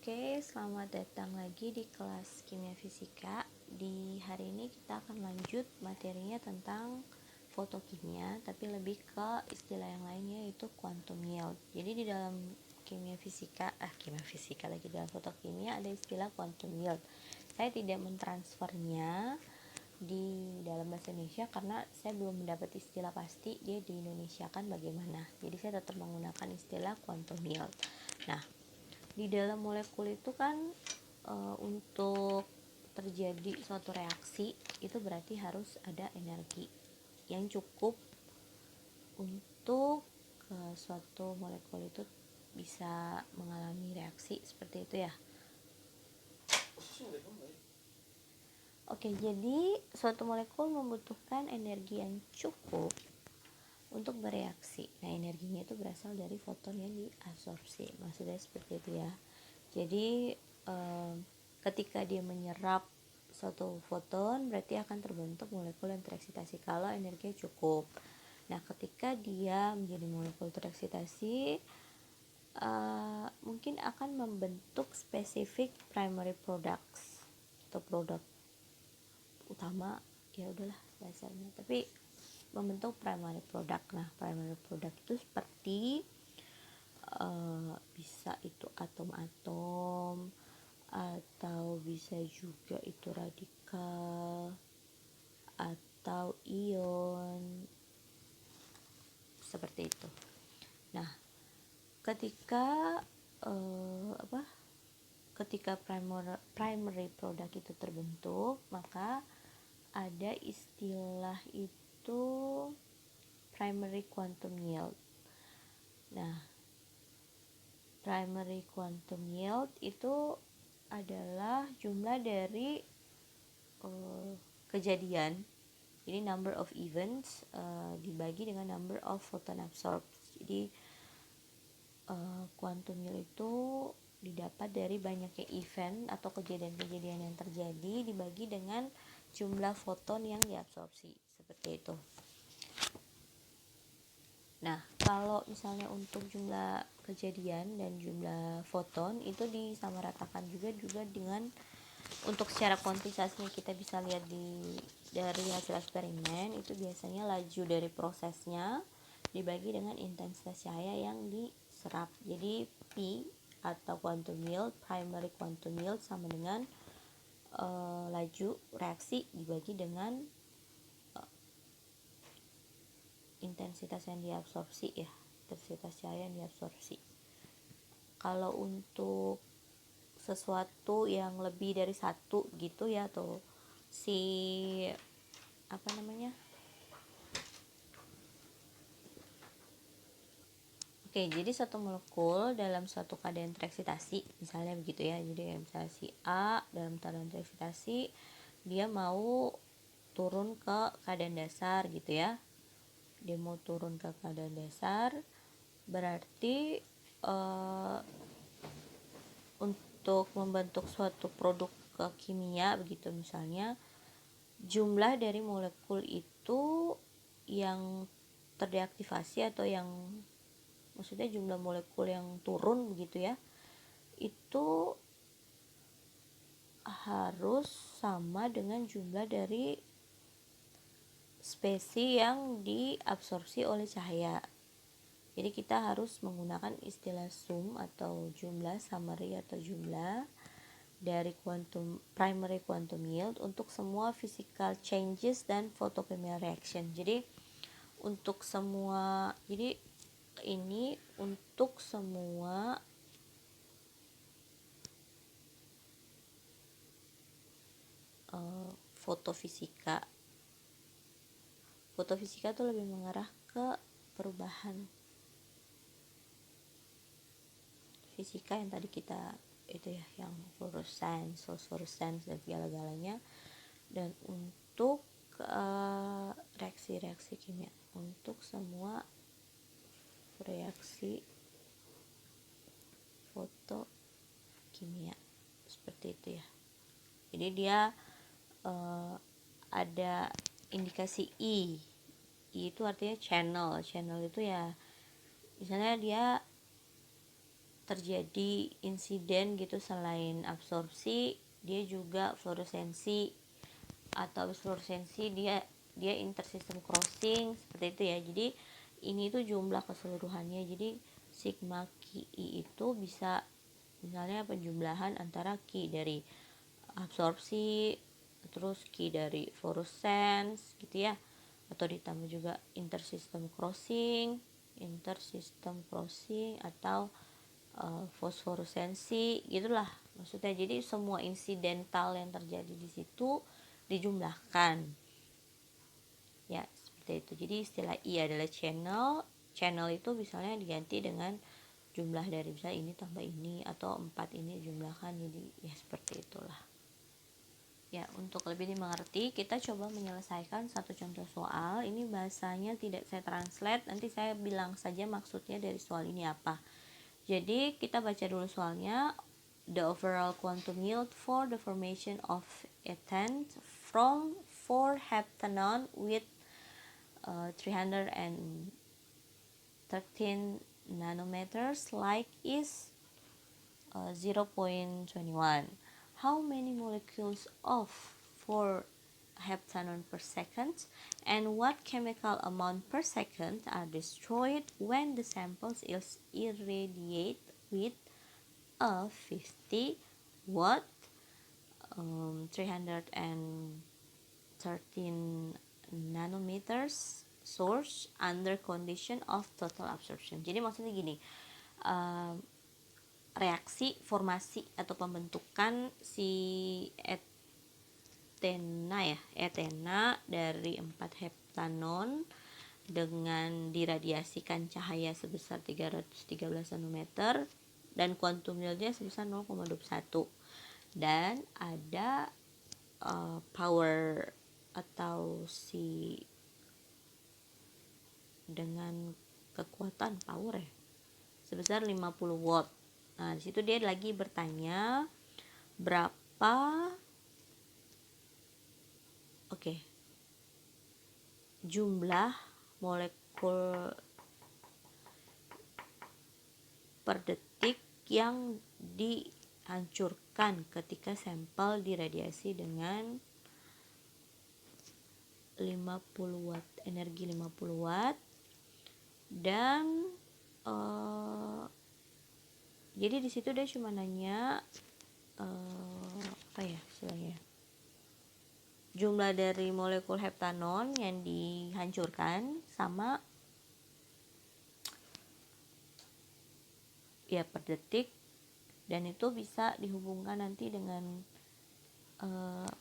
Oke, selamat datang lagi di kelas kimia fisika. Di hari ini kita akan lanjut materinya tentang fotokimia, tapi lebih ke istilah yang lainnya yaitu quantum yield. Jadi di dalam kimia fisika lagi dalam fotokimia ada istilah quantum yield. Saya tidak mentransfernya di dalam bahasa Indonesia karena saya belum mendapat istilah pasti dia di Indonesia kan bagaimana. Jadi saya tetap menggunakan istilah quantum yield. Nah, di dalam molekul itu kan untuk terjadi suatu reaksi itu berarti harus ada energi yang cukup untuk suatu molekul itu bisa mengalami reaksi seperti itu ya. Oke, jadi suatu molekul membutuhkan energi yang cukup untuk bereaksi. Nah, energinya itu berasal dari foton yang diabsorpsi. Maksudnya seperti itu ya. Jadi ketika dia menyerap suatu foton berarti akan terbentuk molekul yang tereksitasi kalau energinya cukup. Nah, ketika dia menjadi molekul tereksitasi mungkin akan membentuk spesifik primary products atau produk utama, ya udahlah dasarnya, tapi membentuk primary product. Nah, primary product itu seperti bisa itu atom-atom atau bisa juga itu radikal atau ion seperti itu. Nah, ketika ketika primary product itu terbentuk, maka ada istilah itu primary quantum yield. Nah, primary quantum yield itu adalah jumlah dari kejadian. Jadi number of events dibagi dengan number of photon absorbed. Jadi quantum yield itu didapat dari banyaknya event atau kejadian-kejadian yang terjadi dibagi dengan jumlah foton yang diabsorpsi, seperti itu. Nah, kalau misalnya untuk jumlah kejadian dan jumlah foton itu disamaratakan juga dengan untuk secara kuantitasnya kita bisa lihat dari hasil eksperimen itu biasanya laju dari prosesnya dibagi dengan intensitas cahaya yang diserap. Jadi P atau quantum yield, primary quantum yield sama dengan laju reaksi dibagi dengan intensitas yang diabsorpsi ya, intensitas cahaya yang diabsorpsi. Kalau untuk sesuatu yang lebih dari satu gitu ya, atau si apa namanya, oke, jadi satu molekul dalam suatu keadaan tereksitasi misalnya begitu ya. Jadi misalnya si A dalam keadaan tereksitasi dia mau turun ke keadaan dasar gitu ya, dia mau turun ke keadaan dasar berarti untuk membentuk suatu produk kimia begitu misalnya, jumlah dari molekul itu yang terdeaktivasi atau yang maksudnya jumlah molekul yang turun begitu ya, itu harus sama dengan jumlah dari spesies yang diabsorpsi oleh cahaya. Jadi kita harus menggunakan istilah sum atau jumlah summary atau jumlah dari primary quantum yield untuk semua physical changes dan photochemical reaction. Jadi untuk semua, jadi ini untuk semua fotofisika. Fotofisika tuh lebih mengarah ke perubahan fisika yang tadi kita itu ya, yang fluorescence, phosphorescence dan segala-galanya. Dan untuk reaksi-reaksi kimia, untuk semua reaksi fotokimia seperti itu ya. Jadi dia ada indikasi I itu artinya channel itu ya, misalnya dia terjadi insiden gitu. Selain absorpsi, dia juga fluoresensi, atau fluoresensi dia intersystem crossing, seperti itu ya. Jadi ini tuh jumlah keseluruhannya. Jadi sigma QI itu bisa misalnya penjumlahan antara Q dari absorpsi, terus Q dari fluorescence gitu ya, atau ditambah juga intersystem crossing atau fosforesensi gitulah maksudnya. Jadi semua insidental yang terjadi di situ dijumlahkan ya, seperti itu. Jadi istilah I adalah channel itu misalnya diganti dengan jumlah dari misalnya ini tambah ini atau 4 ini jumlahkan, jadi ya seperti itulah ya. Untuk lebih dimengerti, kita coba menyelesaikan satu contoh soal. Ini bahasanya tidak saya translate, nanti saya bilang saja maksudnya dari soal ini apa. Jadi kita baca dulu soalnya. The overall quantum yield for the formation of ethane from 4 heptanone with 313 nanometers like is 0.21. How many molecules of 4 heptanone per second, and what chemical amount per second are destroyed when the samples is irradiated with a 50 watt 313 nanometers source under condition of total absorption. Jadi maksudnya gini, reaksi formasi atau pembentukan si etena dari 4 heptanon dengan diradiasikan cahaya sebesar 313 nanometer dan kuantum yieldnya sebesar 0,21, dan ada power atau si dengan kekuatan power ya sebesar 50 watt. Nah, di situ dia lagi bertanya berapa jumlah molekul per detik yang dihancurkan ketika sampel diradiasi dengan 50 watt, energi 50 watt. Dan jadi di situ dia cuma nanya istilahnya, jumlah dari molekul heptanon yang dihancurkan sama ya per detik, dan itu bisa dihubungkan nanti dengan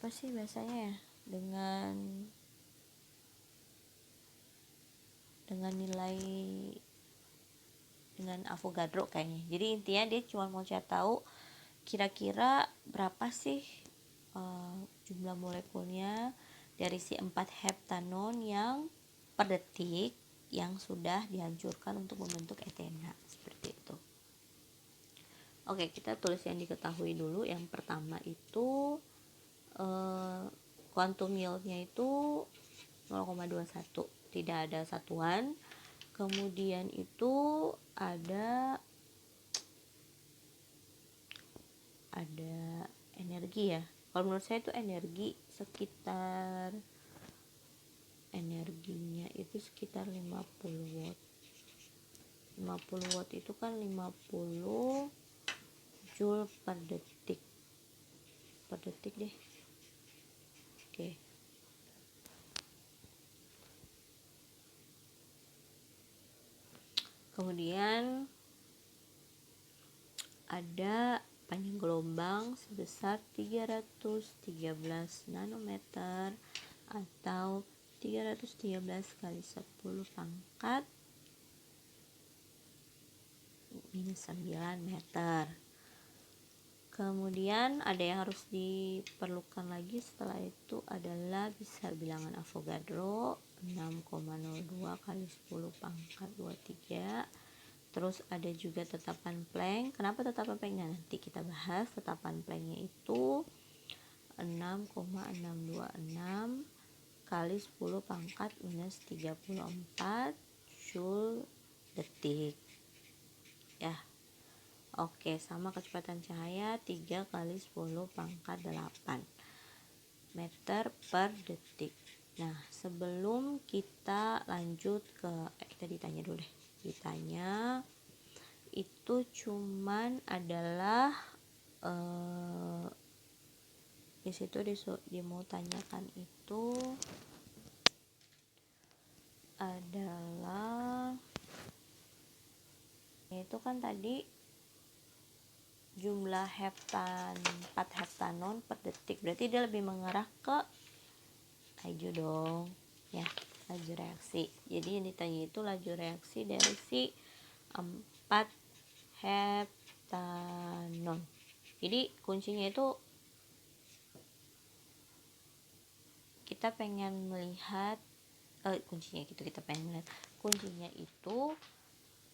bahasanya ya, dengan nilai, dengan Avogadro kayaknya. Jadi intinya dia cuma mau cari tahu kira-kira berapa sih jumlah molekulnya dari si 4 heptanon yang per detik yang sudah dihancurkan untuk membentuk etena, seperti itu. Oke, kita tulis yang diketahui dulu. Yang pertama itu quantum yieldnya itu 0,21, tidak ada satuan. Kemudian itu ada energi ya. Kalau menurut saya itu energi sekitar, energinya itu sekitar 50 watt. 50 watt itu kan 50 joule per detik. Per detik deh. Oke. Kemudian ada panjang gelombang sebesar 313 nanometer atau 313 kali 10 pangkat minus 9 meter. Kemudian ada yang harus diperlukan lagi setelah itu adalah bisa bilangan Avogadro 6,02 kali 10 pangkat 23. Terus ada juga tetapan Planck. Kenapa tetapan Planck? Nah, nanti kita bahas. Tetapan Plancknya itu 6,626 kali 10 pangkat minus 34 joule detik ya. Oke, sama kecepatan cahaya 3 kali 10 pangkat 8 meter per detik. Nah, sebelum kita lanjut ke kita ditanya dulu deh. Ditanya itu cuman adalah di situ dia mau tanyakan itu adalah itu kan tadi jumlah heptan 4 heptanon per detik, berarti dia lebih mengarah ke laju dong ya, laju reaksi. Jadi yang ditanya itu laju reaksi dari si 4 heptanon. Jadi kuncinya itu kita pengen melihat kuncinya itu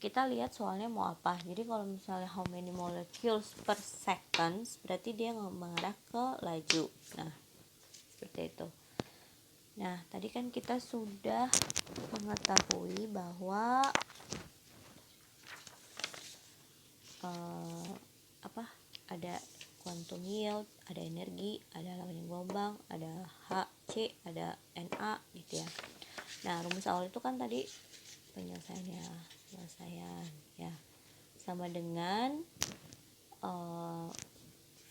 kita lihat soalnya mau apa. Jadi kalau misalnya how many molecules per seconds, berarti dia mengarah ke laju. Nah, seperti itu. Nah, tadi kan kita sudah mengetahui bahwa ada quantum yield, ada energi, ada lambang gelombang, ada H, C, ada Na gitu ya. Nah, rumus awal itu kan tadi penyelesaian ya sama dengan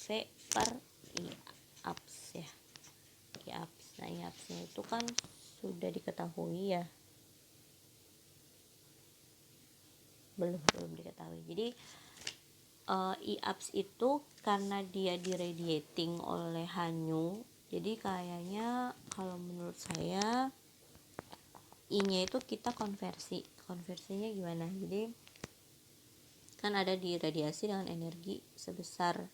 V per I ups ya. I ups. Nah, I upsnya itu kan sudah diketahui ya. Belum diketahui. Jadi I-ups itu karena dia diradiating oleh hanyu, jadi kayaknya kalau menurut saya I-nya itu kita konversinya gimana. Jadi kan ada diradiasi dengan energi sebesar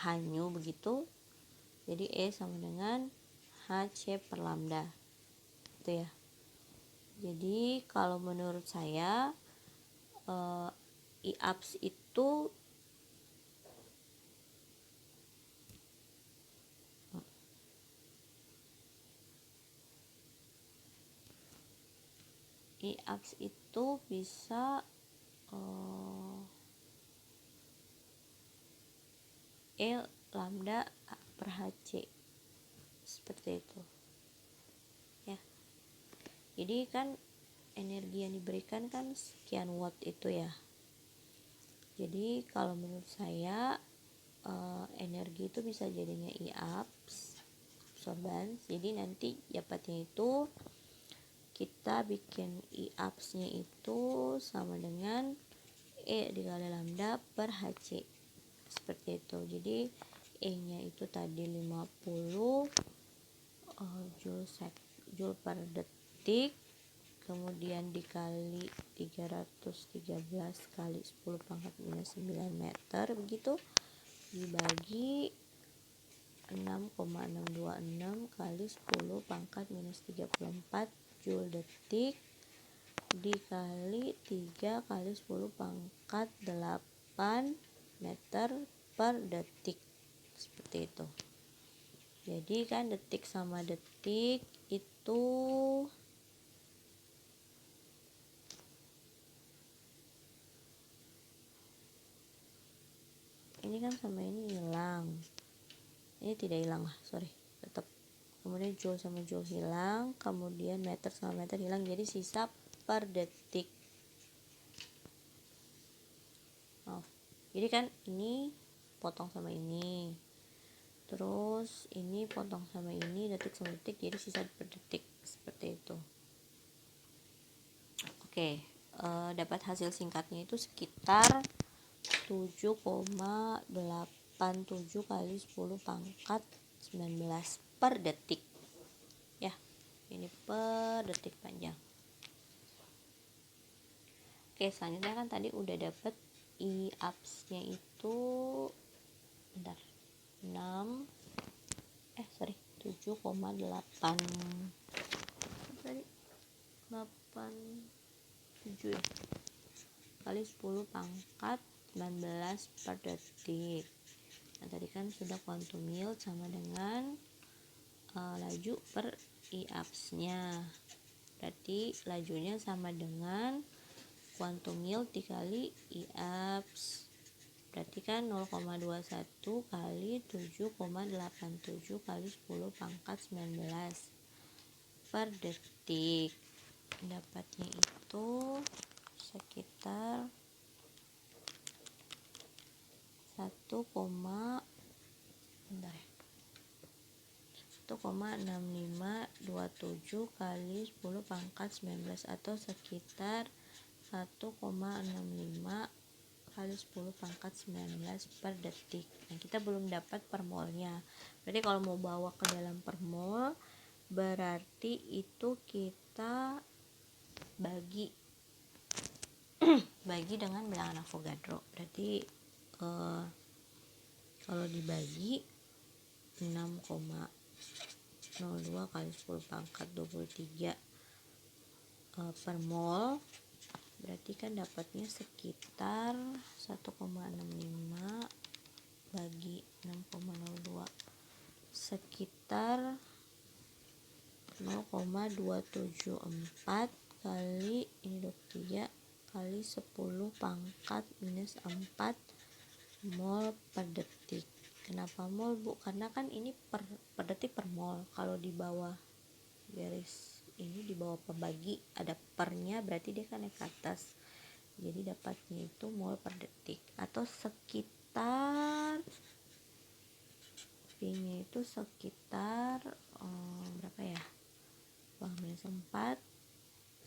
hanyu begitu, jadi E sama dengan Hc per lambda itu ya. Jadi kalau menurut saya I-ups itu bisa E lambda per Hc seperti itu ya. Jadi kan energi yang diberikan kan sekian watt itu ya. Jadi kalau menurut saya energi itu bisa jadinya I-ups absorbance. Jadi nanti dapatnya itu kita bikin I-ups nya itu sama dengan E dikali lambda per Hc seperti itu. Jadi E nya itu tadi 50 joule per detik, kemudian dikali 313 kali 10 pangkat minus 9 meter begitu, dibagi 6,626 kali 10 pangkat minus 34 joule detik dikali 3 kali 10 pangkat 8 meter per detik seperti itu. Jadi kan detik sama detik itu ini kan sama ini hilang, ini tidak hilang lah, sorry, tetap. Kemudian joule sama joule hilang, kemudian meter sama meter hilang, jadi sisa per detik. Jadi kan ini potong sama ini, terus ini potong sama ini, detik sama detik, jadi sisa per detik seperti itu. Oke, dapat hasil singkatnya itu sekitar 7,87 kali 10 pangkat 19 per detik ya. Ini per detik panjang. Oke, selanjutnya kan tadi udah dapet I-ups nya itu 7,8 tadi 87 ya kali 10 pangkat 19 per detik. Nah, tadi kan sudah quantum yield sama dengan laju per I-ups nya, berarti lajunya sama dengan quantum yield dikali IAPS, berarti kan 0,21 kali 7,87 kali 10 pangkat 19 per detik. Dapatnya itu sekitar 1,6527 kali 10 pangkat 19 atau sekitar 1,65 kali 10 pangkat 19 per detik. Nah, kita belum dapat per molnya. Berarti kalau mau bawa ke dalam per mol, berarti itu kita bagi dengan bilangan Avogadro. Berarti kalau dibagi 6,02 kali 10 pangkat 23 per mol, berarti kan dapatnya sekitar 1,65 bagi 6,02 sekitar 0,274 kali ini 23 kali 10 pangkat minus 4 mol per detik. Kenapa mol, Bu? Karena kan ini per detik per mol. Kalau di bawah garis ini, di bawah pembagi ada pernya, berarti dia kan naik ke atas. Jadi dapatnya itu mol per detik, atau sekitar P-nya itu sekitar berapa ya? Minus 4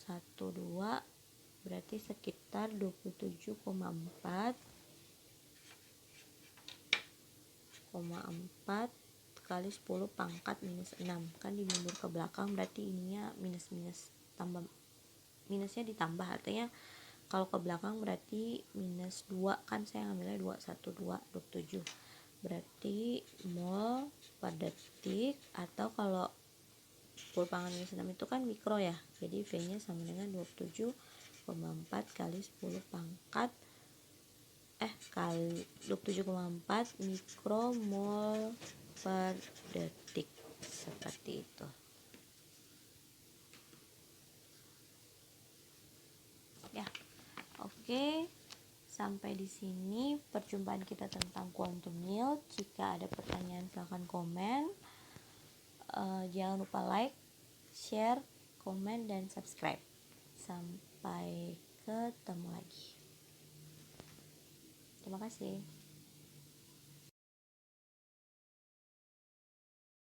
1 2, berarti sekitar 27,4 kali 10 pangkat minus 6. Kan dimundur ke belakang, berarti ininya minus tambah minusnya ditambah, artinya kalau ke belakang berarti minus 2, kan saya ngambilnya 27, berarti mol per detik, atau kalau 10 pangkat minus 6 itu kan mikro ya, jadi V nya sama dengan 27,4 kali 10 pangkat kali 27,4 mikromol per detik, seperti itu ya. Oke, sampai di sini perjumpaan kita tentang quantum yield. Jika ada pertanyaan silahkan komen. Jangan lupa like, share, komen, dan subscribe. Sampai ketemu lagi. Terima kasih.